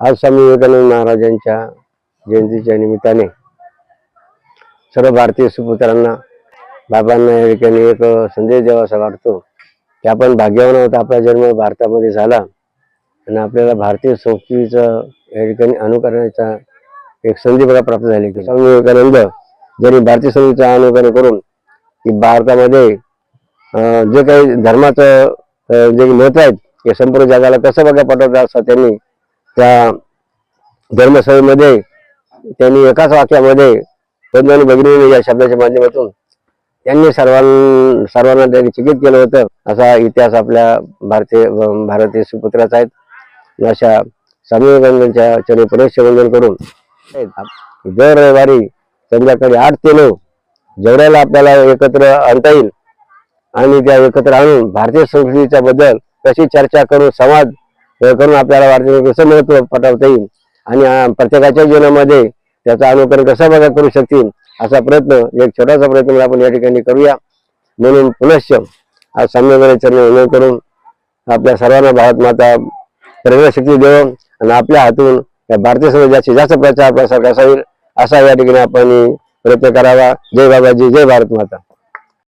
आज स्वामी विवेकानंद महाराजांच्या जयंतीच्या निमित्ताने सर्व भारतीय सुपुत्रांना बाबांना या ठिकाणी एक संदेश द्यावासा वाटतो की आपण भाग्यवान आहोत, आपला जन्म भारतामध्ये झाला आणि आपल्याला भारतीय संस्कृतीचा या ठिकाणी अनुकरणाचा एक संधी बघा प्राप्त झाली की स्वामी विवेकानंद ज्यांनी भारतीय संस्कृतीचा अनुकरण करून की भारतामध्ये जे काही धर्माचं जे महत्व आहे ते संपूर्ण जगाला कसं बघा पटवतं असं त्यांनी त्या धर्मसभेमध्ये त्यांनी एकाच वाक्यामध्ये बंधन भगिनी या शब्दाच्या माध्यमातून त्यांनी सर्वांना त्यांनी चिकित केलं होतं। असा इतिहास आपल्या भारतीय सुपुत्राचा आहे। अशा स्वामी विवेकानंदांच्या चरणी पुनश्च वंदन करून दर रविवारी संध्याकाळी 8 ते 9 जेवढ्याला आपल्याला एकत्र आणता येईल आणि त्या एकत्र आणून भारतीय संस्कृतीच्या बद्दल कशी चर्चा करून संवाद करून आपल्याला भारतीय कसं महत्व पटवता येईल आणि प्रत्येकाच्या जीवनामध्ये त्याचं अनुकरण कसं बघा करू शकतील असा प्रयत्न, एक छोटासा प्रयत्न आपण या ठिकाणी करूया। म्हणून पुनश्च आज स्वामी विवेकानंदांच्या चरणी वंदन करून आपल्या सर्वांना भारत माता प्रेरणा शक्ती देव आणि आपल्या हातून या भारतीय समाजाची जास्त प्रचार प्रसार कसा होईल असा या ठिकाणी आपण प्रयत्न करावा। जय बाबाजी, जय भारत माता।